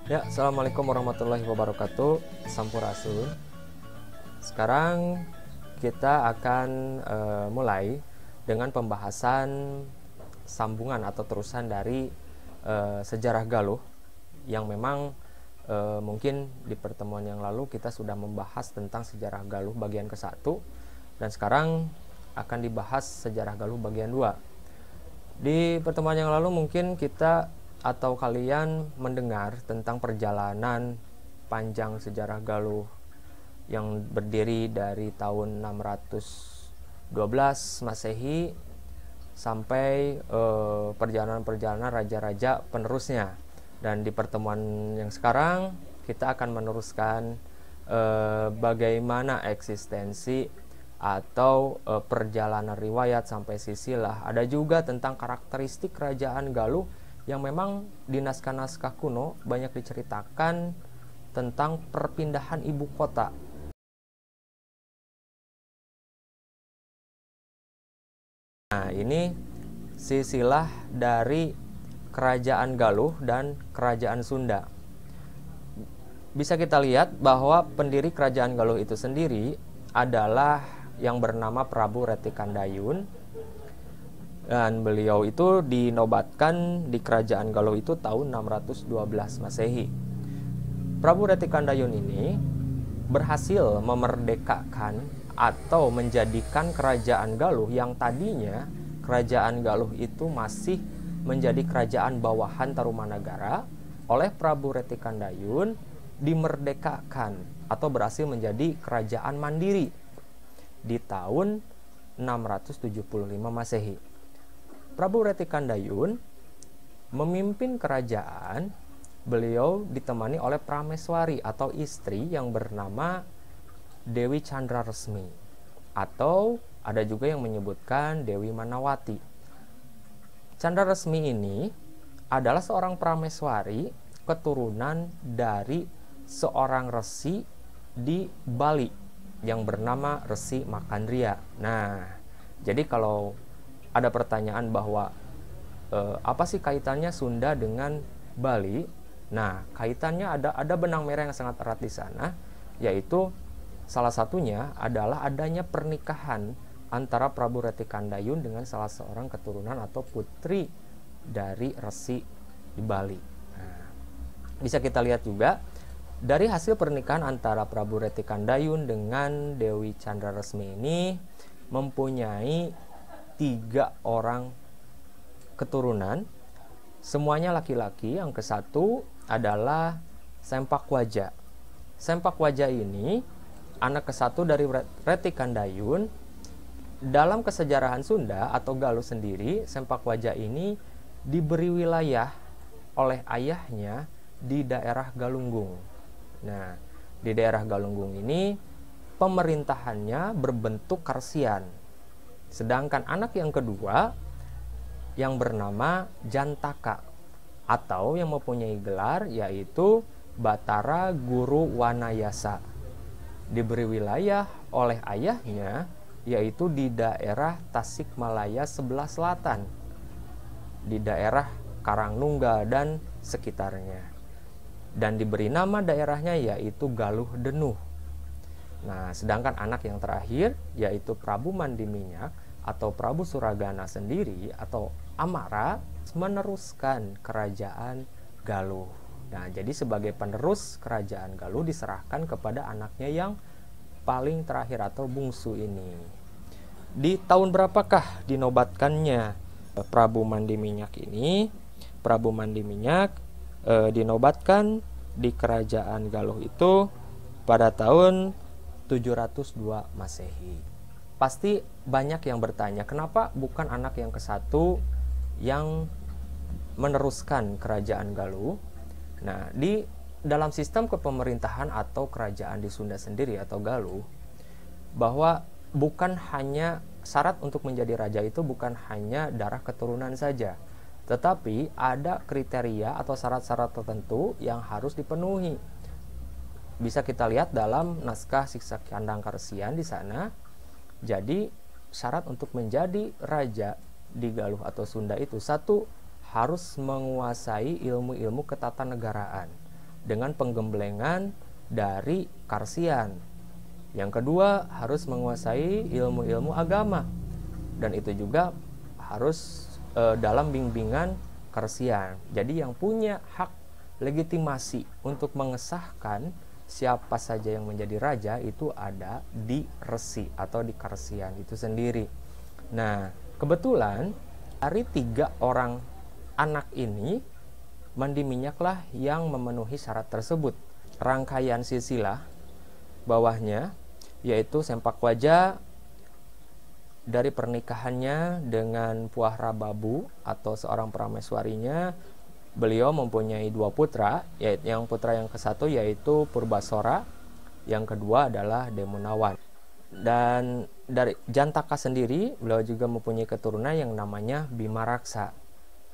Ya, assalamualaikum warahmatullahi wabarakatuh. Sampurasun. Sekarang kita akan mulai dengan pembahasan sambungan atau terusan dari sejarah Galuh yang memang mungkin di pertemuan yang lalu kita sudah membahas tentang sejarah Galuh bagian ke-1 dan sekarang akan dibahas sejarah Galuh bagian 2. Di pertemuan yang lalu mungkin kita atau kalian mendengar tentang perjalanan panjang sejarah Galuh yang berdiri dari tahun 612 Masehi sampai perjalanan-perjalanan raja-raja penerusnya. Dan di pertemuan yang sekarang kita akan meneruskan bagaimana eksistensi atau perjalanan riwayat sampai silsilah. Ada juga tentang karakteristik kerajaan Galuh yang memang di naskah-naskah kuno banyak diceritakan tentang perpindahan ibu kota. Nah, ini silsilah dari kerajaan Galuh dan kerajaan Sunda. Bisa kita lihat bahwa pendiri kerajaan Galuh itu sendiri adalah yang bernama Prabu Retikandayun. Dan beliau itu dinobatkan di kerajaan Galuh itu tahun 612 Masehi. Prabu Retikandayun ini berhasil memerdekakan atau menjadikan kerajaan Galuh yang tadinya kerajaan Galuh itu masih menjadi kerajaan bawahan Tarumanagara, oleh Prabu Retikandayun dimerdekakan atau berhasil menjadi kerajaan mandiri di tahun 675 Masehi. Prabu Retikandayun memimpin kerajaan. Beliau ditemani oleh prameswari atau istri yang bernama Dewi Candraresmi, atau ada juga yang menyebutkan Dewi Manawati. Candraresmi ini adalah seorang prameswari keturunan dari seorang resi di Bali yang bernama Resi Makandria. Nah, jadi kalau ada pertanyaan bahwa apa sih kaitannya Sunda dengan Bali? Nah, kaitannya ada benang merah yang sangat erat di sana, yaitu salah satunya adalah adanya pernikahan antara Prabu Retikandayun dengan salah seorang keturunan atau putri dari resi di Bali. Nah, bisa kita lihat juga dari hasil pernikahan antara Prabu Retikandayun dengan Dewi Candraresmi ini mempunyai 3 orang keturunan, semuanya laki-laki. Yang ke-1 adalah Sempakwaja. Sempakwaja ini anak ke-1 dari Retikandayun. Dalam kesejarahan Sunda atau Galuh sendiri, Sempakwaja ini diberi wilayah oleh ayahnya di daerah Galunggung. Nah, di daerah Galunggung ini pemerintahannya berbentuk karsian. Sedangkan anak yang kedua yang bernama Jantaka atau yang mempunyai gelar yaitu Batara Guru Wanayasa, diberi wilayah oleh ayahnya yaitu di daerah Tasikmalaya sebelah selatan, di daerah Karangnungga dan sekitarnya, dan diberi nama daerahnya yaitu Galuh Denuh. Nah, sedangkan anak yang terakhir yaitu Prabu Mandiminyak atau Prabu Suragana sendiri atau Amara meneruskan kerajaan Galuh. Nah, jadi sebagai penerus kerajaan Galuh diserahkan kepada anaknya yang paling terakhir atau bungsu ini. Di tahun berapakah dinobatkannya Prabu Mandiminyak ini? Prabu Mandiminyak dinobatkan di kerajaan Galuh itu pada tahun 702 Masehi. Pasti banyak yang bertanya, kenapa bukan anak yang ke-1 yang meneruskan kerajaan Galuh? Nah, di dalam sistem kepemerintahan atau kerajaan di Sunda sendiri atau Galuh, bahwa bukan hanya syarat untuk menjadi raja itu bukan hanya darah keturunan saja, tetapi ada kriteria atau syarat-syarat tertentu yang harus dipenuhi. Bisa kita lihat dalam naskah Siksa Kandang Karsian di sana. Jadi syarat untuk menjadi raja di Galuh atau Sunda itu, 1, harus menguasai ilmu-ilmu ketatanegaraan. dengan penggemblengan dari Karsian. Yang kedua, harus menguasai ilmu-ilmu agama, dan itu juga harus dalam bimbingan Karsian. Jadi yang punya hak legitimasi untuk mengesahkan siapa saja yang menjadi raja itu ada di resi atau di Karsian itu sendiri. Nah, kebetulan dari 3 orang anak ini, Mandi Minyaklah yang memenuhi syarat tersebut. Rangkaian silsilah bawahnya yaitu sempak wajah dari pernikahannya dengan Puah Rababu atau seorang prameswarinya. Beliau mempunyai 2 putra, yaitu yang putra yang ke-1 yaitu Purbasora, yang kedua adalah Demunawan. Dan dari Jantaka sendiri beliau juga mempunyai keturunan yang namanya Bimaraksa.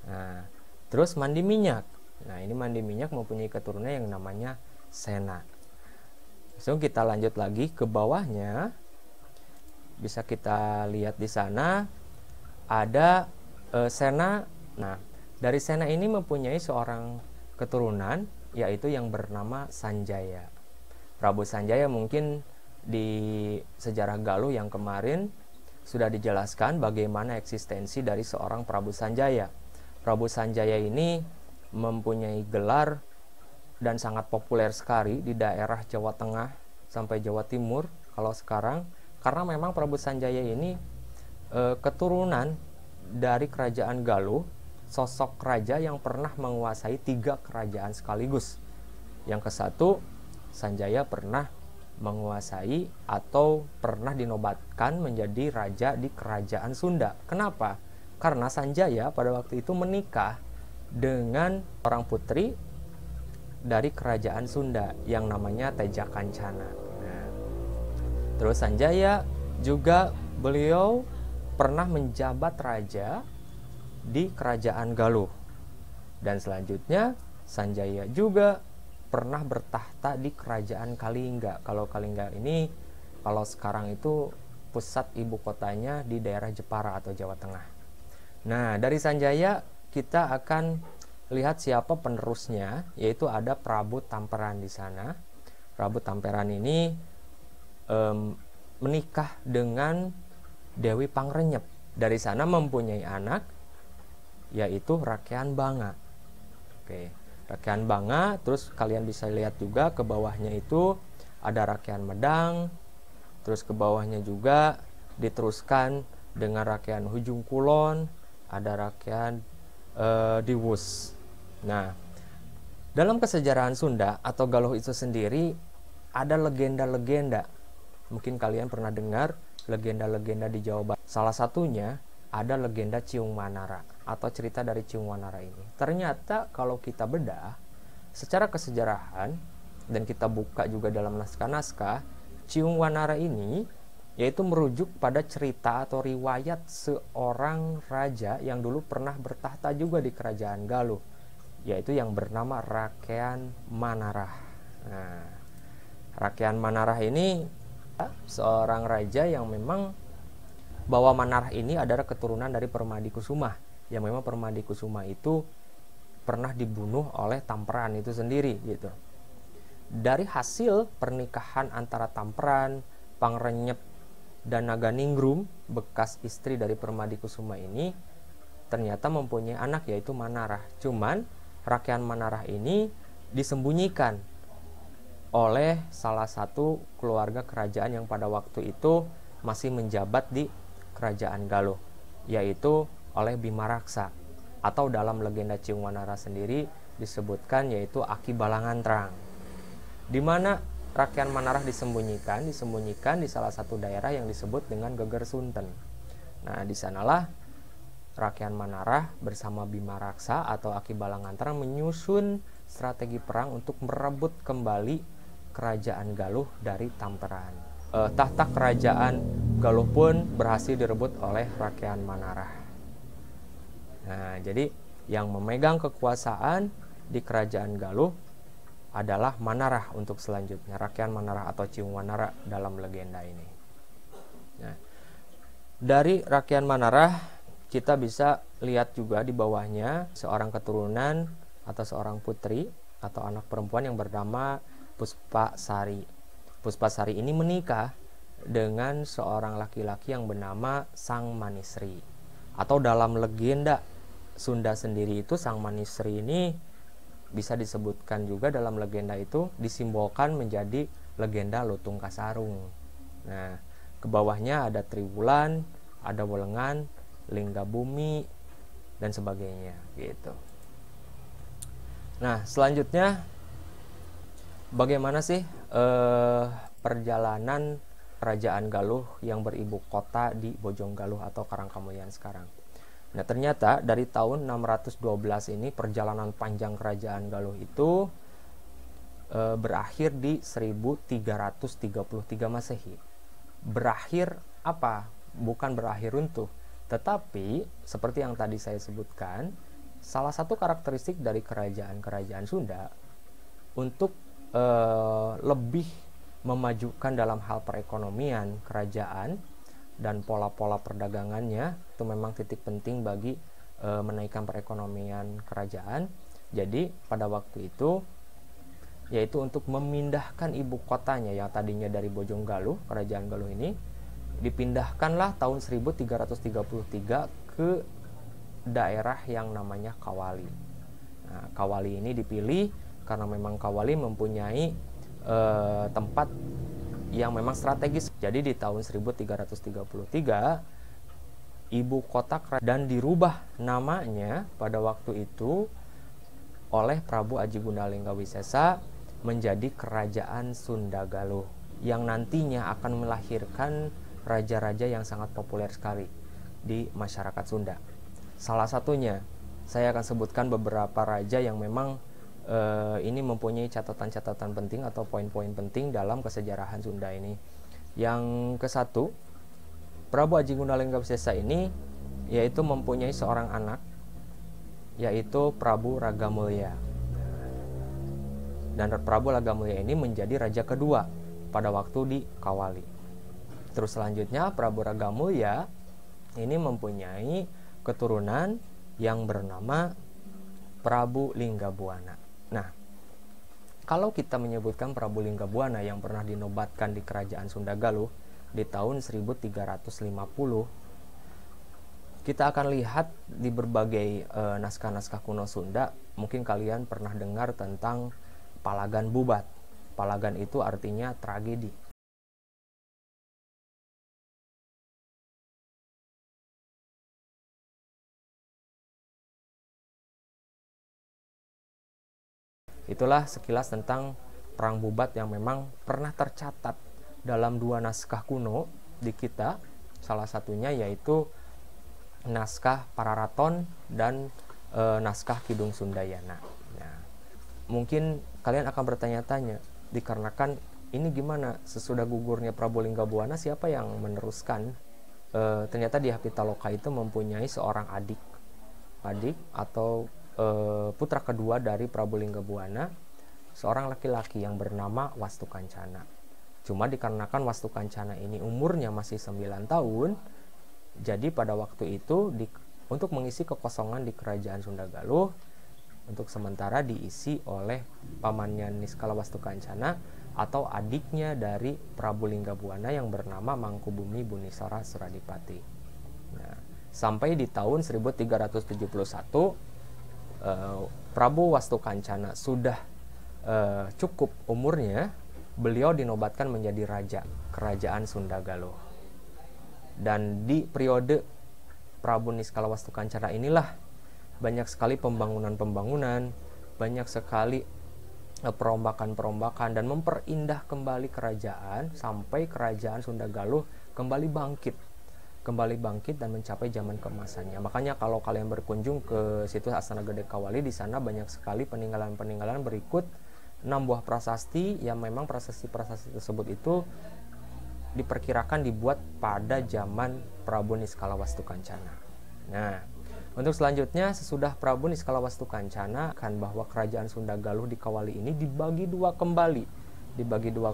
Nah, terus Mandi Minyak. Nah, ini Mandi Minyak mempunyai keturunan yang namanya Sena. So, kita lanjut lagi ke bawahnya. Bisa kita lihat di sana ada Sena. Nah, dari Sena ini mempunyai seorang keturunan yaitu yang bernama Sanjaya. Prabu Sanjaya mungkin di sejarah Galuh yang kemarin sudah dijelaskan bagaimana eksistensi dari seorang Prabu Sanjaya. Prabu Sanjaya ini mempunyai gelar dan sangat populer sekali di daerah Jawa Tengah sampai Jawa Timur kalau sekarang, karena memang Prabu Sanjaya ini keturunan dari kerajaan Galuh, sosok raja yang pernah menguasai 3 kerajaan sekaligus. Yang ke-1, Sanjaya pernah menguasai atau pernah dinobatkan menjadi raja di kerajaan Sunda. Kenapa? Karena Sanjaya pada waktu itu menikah dengan orang putri dari kerajaan Sunda yang namanya Teja Kancana. Nah, terus Sanjaya juga beliau pernah menjabat raja di kerajaan Galuh. Dan selanjutnya Sanjaya juga pernah bertahta di kerajaan Kalingga. Kalau Kalingga ini kalau sekarang itu pusat ibu kotanya di daerah Jepara atau Jawa Tengah. Nah, dari Sanjaya kita akan lihat siapa penerusnya, yaitu ada Prabu Tamperan di sana. Prabu Tamperan ini menikah dengan Dewi Pangrenyep. Dari sana mempunyai anak yaitu Rakean Banga. Oke, Rakean Banga. Terus kalian bisa lihat juga ke bawahnya itu ada Rakean Medang. Terus ke bawahnya juga diteruskan dengan Rakean Hujung Kulon, ada Rakean Diwus. Nah, dalam kesejarahan Sunda atau Galuh itu sendiri ada legenda-legenda. Mungkin kalian pernah dengar legenda-legenda di Jawa Barat. Salah satunya ada legenda Ciung Manara atau cerita dari Ciung Manara ini. Ternyata kalau kita bedah secara kesejarahan dan kita buka juga dalam naskah-naskah, Ciung Manara ini yaitu merujuk pada cerita atau riwayat seorang raja yang dulu pernah bertahta juga di kerajaan Galuh, yaitu yang bernama Rakean Manarah. Nah, Rakean Manarah ini seorang raja yang memang bahwa Manarah ini adalah keturunan dari Permadi Kusuma, yang memang Permadi Kusuma itu pernah dibunuh oleh Tamperan itu sendiri gitu. Dari hasil pernikahan antara Tamperan, Pangrenyep dan Naganingrum, bekas istri dari Permadi Kusuma ini ternyata mempunyai anak yaitu Manarah. Cuman Rakean Manarah ini disembunyikan oleh salah satu keluarga kerajaan yang pada waktu itu masih menjabat di kerajaan Galuh, yaitu oleh Bimaraksa, atau dalam legenda Ciung Manara sendiri disebutkan yaitu Aki Balangantrang, di mana Rakean Manarah disembunyikan di salah satu daerah yang disebut dengan Geger Sunten. Nah, di sanalah Rakean Manarah bersama Bimaraksa atau Aki Balangantrang menyusun strategi perang untuk merebut kembali kerajaan Galuh dari Tamperan. Tahta kerajaan Galuh pun berhasil direbut oleh Rakean Manarah. Nah, jadi yang memegang kekuasaan di kerajaan Galuh adalah Manarah untuk selanjutnya, Rakean Manarah atau Ciung Manara dalam legenda ini. Nah, dari Rakean Manarah kita bisa lihat juga di bawahnya seorang keturunan atau seorang putri atau anak perempuan yang bernama Puspasari. Puspasari ini menikah dengan seorang laki-laki yang bernama Sang Manisri. Atau dalam legenda Sunda sendiri itu, Sang Manisri ini bisa disebutkan juga dalam legenda itu disimbolkan menjadi legenda Lutung Kasarung. Nah, ke bawahnya ada Triwulan, ada Welengan, Lingga Bumi, dan sebagainya gitu. Nah, selanjutnya bagaimana sih perjalanan Kerajaan Galuh yang beribu kota di Bojonggaluh atau Karangkamulyan sekarang? Nah, ternyata dari tahun 612 ini perjalanan panjang Kerajaan Galuh itu berakhir di 1333 Masehi. Berakhir apa? Bukan berakhir runtuh, tetapi seperti yang tadi saya sebutkan, salah satu karakteristik dari kerajaan-kerajaan Sunda untuk lebih memajukan dalam hal perekonomian kerajaan dan pola-pola perdagangannya, itu memang titik penting bagi menaikkan perekonomian kerajaan. Jadi pada waktu itu yaitu untuk memindahkan ibu kotanya yang tadinya dari Bojonggaluh, Kerajaan Galuh ini dipindahkanlah tahun 1333 ke daerah yang namanya Kawali. Nah, Kawali ini dipilih karena memang Kawali mempunyai tempat yang memang strategis. Jadi di tahun 1333 ibu kota dan dirubah namanya pada waktu itu oleh Prabu Aji Gundalingga Wisesa menjadi Kerajaan Sunda Galuh yang nantinya akan melahirkan raja-raja yang sangat populer sekali di masyarakat Sunda. Salah satunya saya akan sebutkan beberapa raja yang memang ini mempunyai catatan-catatan penting atau poin-poin penting dalam kesejarahan Sunda ini. Yang ke satu, Prabu Aji Gundalingga Wisesa ini yaitu mempunyai seorang anak, yaitu Prabu Ragamulya. Dan Prabu Ragamulya ini menjadi raja kedua pada waktu di Kawali. Terus selanjutnya Prabu Ragamulya ini mempunyai keturunan yang bernama Prabu Linggabuana. Nah, kalau kita menyebutkan Prabu Linggabuana yang pernah dinobatkan di Kerajaan Sunda Galuh di tahun 1350, kita akan lihat di berbagai naskah-naskah kuno Sunda, mungkin kalian pernah dengar tentang Palagan Bubat. Palagan itu artinya tragedi. Itulah sekilas tentang Perang Bubat yang memang pernah tercatat dalam dua naskah kuno di kita. Salah satunya yaitu naskah Pararaton dan naskah Kidung Sundayana. Nah, mungkin kalian akan bertanya-tanya, dikarenakan ini gimana sesudah gugurnya Prabu Linggabuana, siapa yang meneruskan? Ternyata di Pitaloka itu mempunyai seorang adik atau putra kedua dari Prabu Linggabuana, seorang laki-laki yang bernama Wastu Kancana. Cuma dikarenakan Wastu Kancana ini umurnya masih 9 tahun, jadi pada waktu itu untuk mengisi kekosongan di Kerajaan Sunda Galuh, untuk sementara diisi oleh pamannya Niskala Wastu Kancana atau adiknya dari Prabu Linggabuana yang bernama Mangkubumi Bunisara Suradipati. Nah, sampai di tahun 1371 Prabu Wastu Kancana sudah cukup umurnya, beliau dinobatkan menjadi raja Kerajaan Sunda Galuh. Dan di periode Prabu Niskala Wastu Kancana inilah banyak sekali pembangunan-pembangunan, banyak sekali perombakan-perombakan dan memperindah kembali kerajaan sampai Kerajaan Sunda Galuh kembali bangkit dan mencapai zaman keemasannya. Makanya kalau kalian berkunjung ke situs Astana Gede Kawali, di sana banyak sekali peninggalan-peninggalan berikut 6 buah prasasti yang memang prasasti-prasasti tersebut itu diperkirakan dibuat pada zaman Prabu Niskala Wastu Kancana. Nah, untuk selanjutnya sesudah Prabu Niskala Wastu Kancana kan bahwa Kerajaan Sunda Galuh di Kawali ini dibagi dua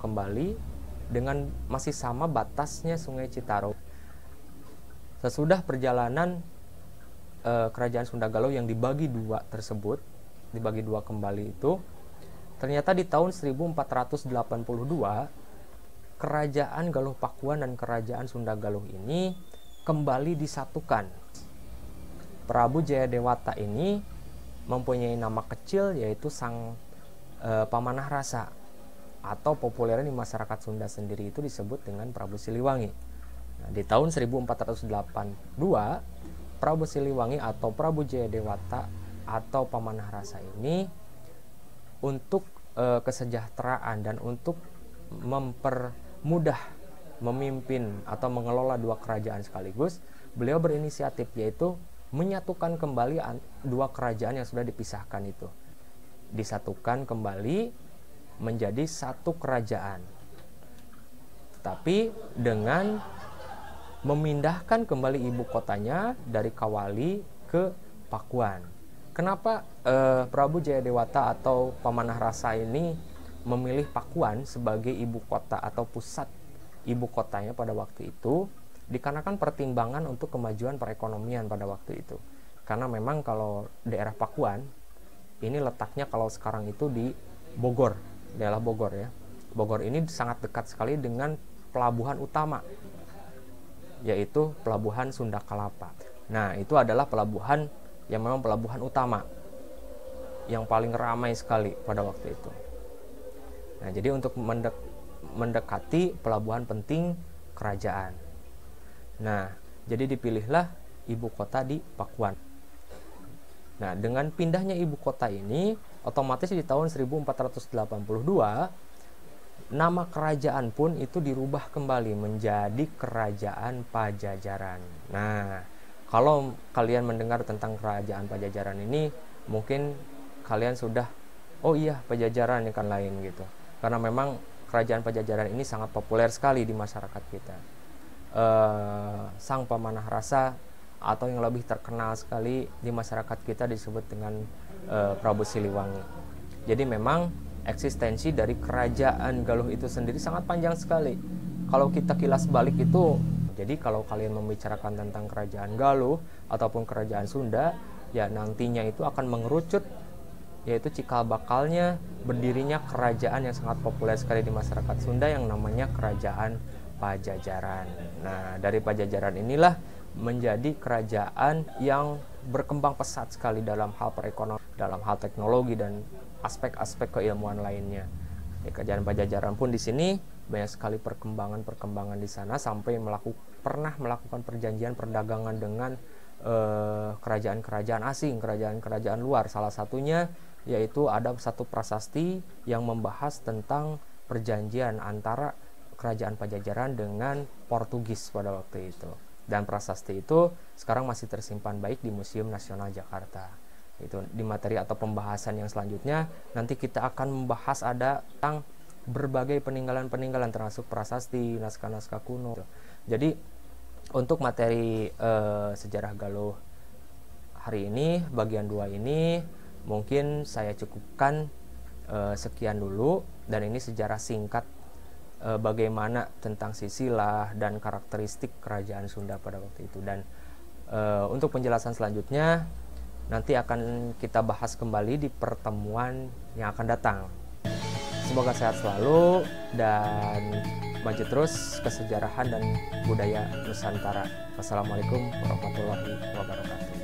kembali dengan masih sama batasnya Sungai Citarum. Sesudah perjalanan Kerajaan Sunda Galuh yang dibagi dua tersebut, dibagi dua kembali itu, Ternyata di tahun 1482 kerajaan Galuh Pakuan dan kerajaan Sunda Galuh ini kembali disatukan. Prabu Jayadewata ini mempunyai nama kecil yaitu Sang Pamanah Rasa, atau populernya di masyarakat Sunda sendiri itu disebut dengan Prabu Siliwangi. Nah, di tahun 1482 Prabu Siliwangi atau Prabu Jayadewata atau Pamanah Rasa ini untuk kesejahteraan dan untuk mempermudah memimpin atau mengelola dua kerajaan sekaligus, beliau berinisiatif yaitu menyatukan kembali dua kerajaan yang sudah dipisahkan itu. Disatukan kembali menjadi satu kerajaan. Tapi dengan memindahkan kembali ibu kotanya dari Kawali ke Pakuan. Kenapa Prabu Jayadewata atau Pamanah Rasa ini memilih Pakuan sebagai ibu kota atau pusat ibu kotanya pada waktu itu? Dikarenakan pertimbangan untuk kemajuan perekonomian pada waktu itu. Karena memang kalau daerah Pakuan ini letaknya kalau sekarang itu di Bogor, daerah Bogor ya. Bogor ini sangat dekat sekali dengan pelabuhan utama, yaitu pelabuhan Sunda Kelapa. Nah, itu adalah pelabuhan yang memang pelabuhan utama yang paling ramai sekali pada waktu itu. Nah, jadi untuk mendekati pelabuhan penting kerajaan. Nah, jadi dipilihlah ibu kota di Pakuan. Nah, dengan pindahnya ibu kota ini, otomatis di tahun 1482 nama kerajaan pun itu dirubah kembali menjadi Kerajaan Pajajaran. Nah, kalau kalian mendengar tentang Kerajaan Pajajaran ini, mungkin kalian sudah, oh iya Pajajaran ini kan lain gitu. Karena memang Kerajaan Pajajaran ini sangat populer sekali di masyarakat kita. Sang Pamanah Rasa atau yang lebih terkenal sekali di masyarakat kita disebut dengan Prabu Siliwangi. Jadi memang eksistensi dari kerajaan Galuh itu sendiri sangat panjang sekali. Kalau kita kilas balik itu, jadi kalau kalian membicarakan tentang kerajaan Galuh ataupun kerajaan Sunda, ya nantinya itu akan mengerucut, yaitu cikal bakalnya berdirinya kerajaan yang sangat populer sekali di masyarakat Sunda yang namanya Kerajaan Pajajaran. Nah, dari Pajajaran inilah menjadi kerajaan yang berkembang pesat sekali dalam hal perekonomian, dalam hal teknologi dan aspek-aspek keilmuan lainnya. Di Kerajaan Pajajaran pun di sini banyak sekali perkembangan di sana sampai pernah melakukan perjanjian perdagangan dengan kerajaan-kerajaan asing, kerajaan-kerajaan luar. Salah satunya yaitu ada satu prasasti yang membahas tentang perjanjian antara Kerajaan Pajajaran dengan Portugis pada waktu itu. Dan prasasti itu sekarang masih tersimpan baik di Museum Nasional Jakarta. Itu di materi atau pembahasan yang selanjutnya nanti kita akan membahas ada tentang berbagai peninggalan-peninggalan termasuk prasasti, naskah-naskah kuno. Jadi untuk materi sejarah Galuh hari ini bagian 2 ini mungkin saya cukupkan sekian dulu, dan ini sejarah singkat bagaimana tentang silsilah dan karakteristik kerajaan Sunda pada waktu itu. Dan untuk penjelasan selanjutnya nanti akan kita bahas kembali di pertemuan yang akan datang. Semoga sehat selalu dan maju terus kesejarahan dan budaya Nusantara. Wassalamualaikum warahmatullahi wabarakatuh.